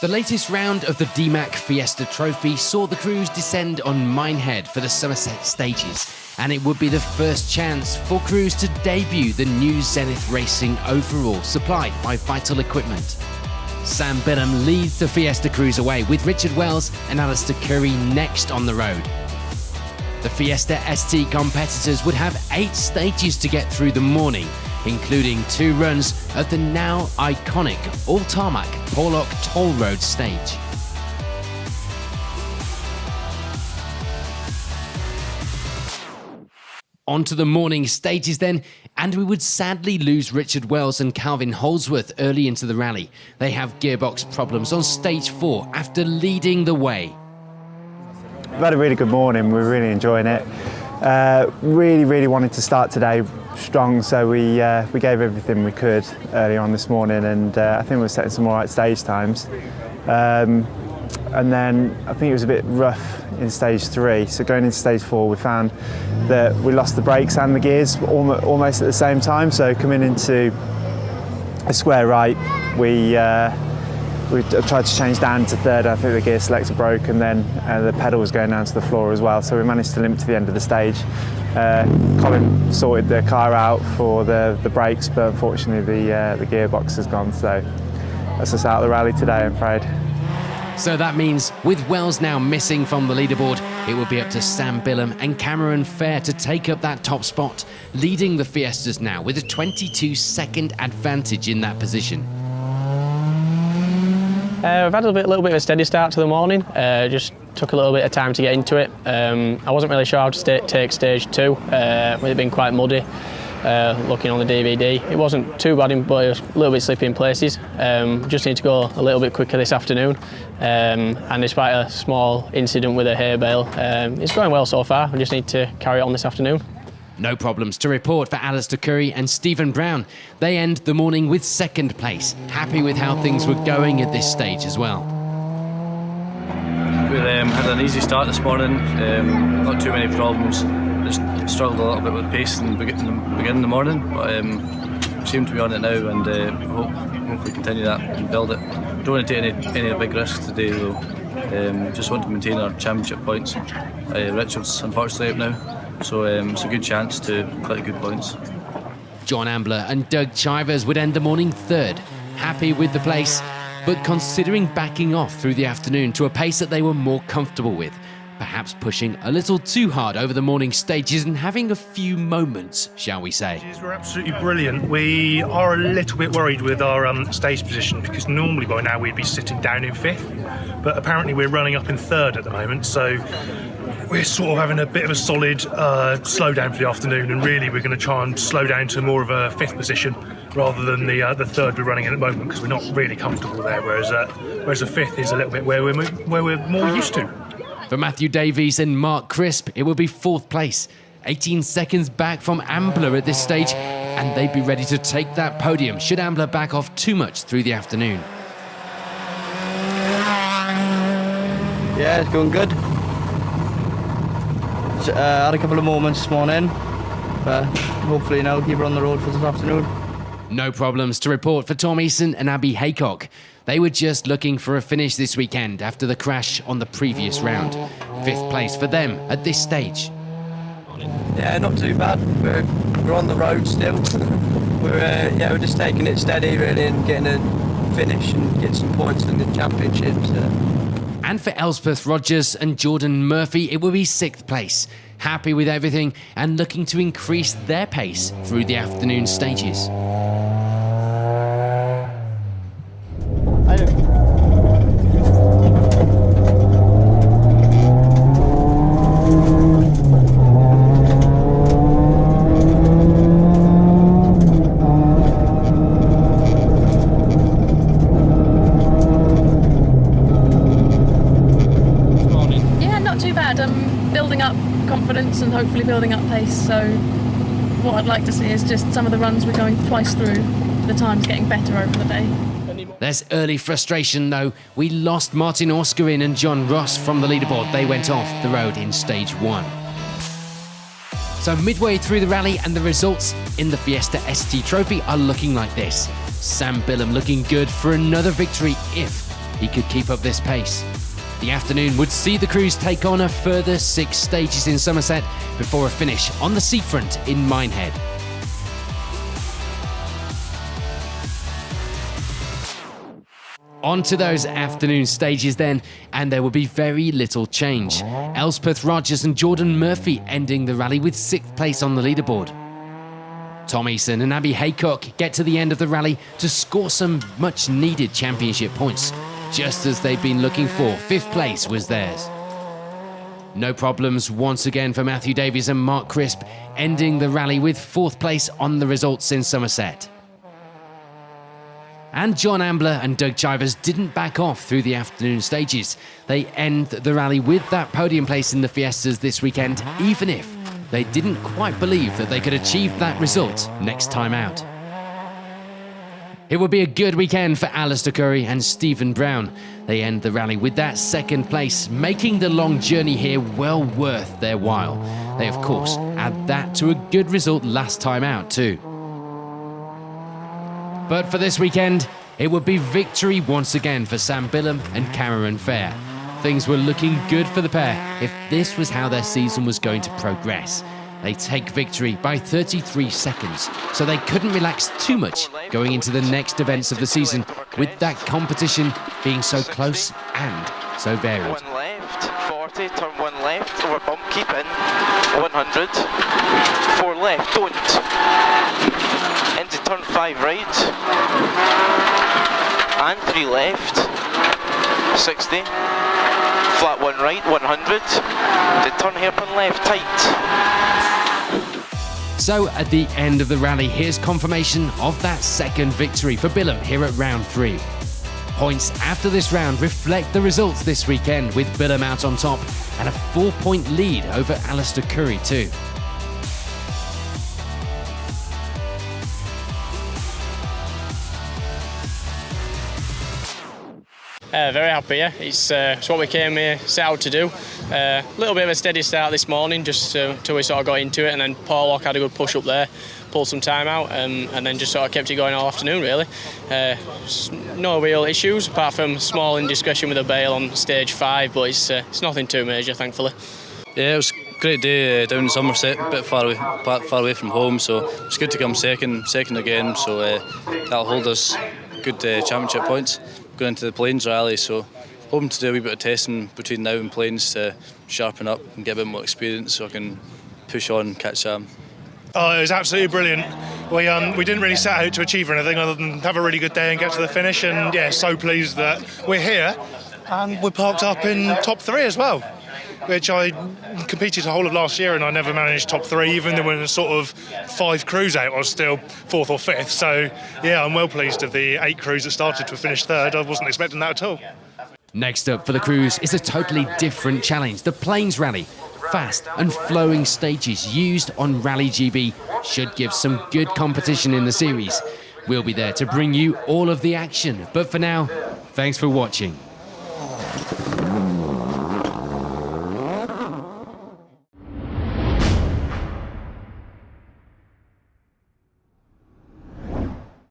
The latest round of the DMACK Fiesta Trophy saw the crews descend on Minehead for the Somerset stages, and it would be the first chance for crews to debut the new Zenith Racing overall supplied by Vital Equipment. Sam Billham leads the Fiesta crews away, with Richard Wells and Alistair Curry next on the road. The Fiesta ST competitors would have 8 stages to get through the morning, including 2 runs of the now iconic all-tarmac Porlock Toll Road stage. On to the morning stages then, and we would sadly lose Richard Wells and Calvin Holdsworth early into the rally. They have gearbox problems on stage 4 after leading the way. We've had a really good morning, we're really enjoying it. Really wanted to start today strong, so we gave everything we could early on this morning, and I think we were setting some alright stage times. And then I think it was a bit rough in stage 3, so going into stage 4 we found that we lost the brakes and the gears almost at the same time, so coming into a square right we tried to change down to third. I think the gear selector broke, and then the pedal was going down to the floor as well, so we managed to limp to the end of the stage. Colin sorted the car out for the brakes, but unfortunately the gearbox has gone, so that's us out of the rally today, I'm afraid. So that means, with Wells now missing from the leaderboard, it will be up to Sam Billham and Cameron Fair to take up that top spot, leading the Fiestas now with a 22-second advantage in that position. We've had a little bit of a steady start to the morning, just took a little bit of time to get into it. I wasn't really sure how to take stage 2, with it being quite muddy. Looking on the DVD, it wasn't too bad, but it was a little bit slippy in places. Just need to go a little bit quicker this afternoon, and despite a small incident with a hay bale, it's going well so far. I just need to carry it on this afternoon. No problems to report for Alistair Curry and Stephen Brown. They end the morning with 2nd place, happy with how things were going at this stage as well. We had an easy start this morning, not too many problems. Just struggled a little bit with pace in the beginning of the morning, but seem to be on it now, and hopefully continue that and build it. Don't want to take any big risks today though. Just want to maintain our championship points. Richard's unfortunately out now, so it's a good chance to collect good points. John Ambler and Doug Chivers would end the morning 3rd, happy with the place, but considering backing off through the afternoon to a pace that they were more comfortable with. Perhaps pushing a little too hard over the morning stages and having a few moments, shall we say. We're absolutely brilliant. We are a little bit worried with our stage position, because normally by now we'd be sitting down in 5th, but apparently we're running up in 3rd at the moment, so we're sort of having a bit of a solid slowdown for the afternoon, and really we're going to try and slow down to more of a 5th position rather than the 3rd we're running in at the moment, because we're not really comfortable there, whereas the 5th is a little bit where we're more used to. For Matthew Davies and Mark Crisp, it will be 4th place, 18 seconds back from Ambler at this stage, and they'd be ready to take that podium should Ambler back off too much through the afternoon. Yeah, it's going good. Had a couple of moments this morning, but hopefully now keep her on the road for this afternoon. No problems to report for Tom Eason and Abby Haycock. They were just looking for a finish this weekend after the crash on the previous round. 5th place for them at this stage. Yeah, not too bad. We're on the road still. We're just taking it steady really, and getting a finish and get some points in the championships. And for Elspeth Rogers and Jordan Murphy, it will be 6th place. Happy with everything and looking to increase their pace through the afternoon stages. Building up confidence and hopefully building up pace, so what I'd like to see is just some of the runs we're going twice through, the time's getting better over the day. There's early frustration though. We lost Martin Orskarin and John Ross from the leaderboard. They went off the road in stage 1. So midway through the rally, and the results in the Fiesta ST Trophy are looking like this. Sam Billham looking good for another victory if he could keep up this pace. The afternoon would see the crews take on a further 6 stages in Somerset before a finish on the seafront in Minehead. On to those afternoon stages then, and there will be very little change. Elspeth Rogers and Jordan Murphy ending the rally with 6th place on the leaderboard. Tom Eason and Abby Haycock get to the end of the rally to score some much needed championship points. Just as they'd been looking for, 5th place was theirs. No problems once again for Matthew Davies and Mark Crisp, ending the rally with 4th place on the results in Somerset. And John Ambler and Doug Chivers didn't back off through the afternoon stages. They end the rally with that podium place in the Fiestas this weekend, even if they didn't quite believe that they could achieve that result next time out. It will be a good weekend for Alistair Curry and Stephen Brown. They end the rally with that 2nd place, making the long journey here well worth their while. They, of course, add that to a good result last time out too. But for this weekend, it would be victory once again for Sam Billam and Cameron Fair. Things were looking good for the pair if this was how their season was going to progress. They take victory by 33 seconds, so they couldn't relax too much going into the next events of the season, with that competition being so close and so varied. 1 left, 40, turn 1 left, over bump, keep in, 100, 4 left, don't, into turn 5 right, and 3 left, 60, flat 1 right, 100, to turn hairpin left, tight. So at the end of the rally, here's confirmation of that 2nd victory for Billam here at round 3. Points after this round reflect the results this weekend, with Billam out on top and a 4-point lead over Alistair Curry too. Very happy, yeah. It's what we came here set out to do. A little bit of a steady start this morning, just till we sort of got into it, and then Paul Lock had a good push up there, pulled some time out, and then just sort of kept it going all afternoon really. No real issues apart from small indiscretion with a bail on stage 5, but it's nothing too major, thankfully. Yeah, it was a great day down in Somerset, a bit far away from home, so it's good to come second again, so that'll hold us good championship points going into the Plains rally, so hoping to do a wee bit of testing between now and Plains to sharpen up and get a bit more experience so I can push on and catch Sam. Oh, it was absolutely brilliant. We didn't really set out to achieve anything other than have a really good day and get to the finish, and yeah, so pleased that we're here and we're parked up in top 3 as well, which I competed the whole of last year and I never managed top 3, even though when a sort of 5 crews out I was still 4th or 5th, so yeah, I'm well pleased of the 8 crews that started to finish 3rd. I wasn't expecting that at all. Next up for the crews is a totally different challenge, the Plains Rally. Fast and flowing stages used on Rally GB should give some good competition in the series. We'll be there to bring you all of the action, but for now, thanks for watching.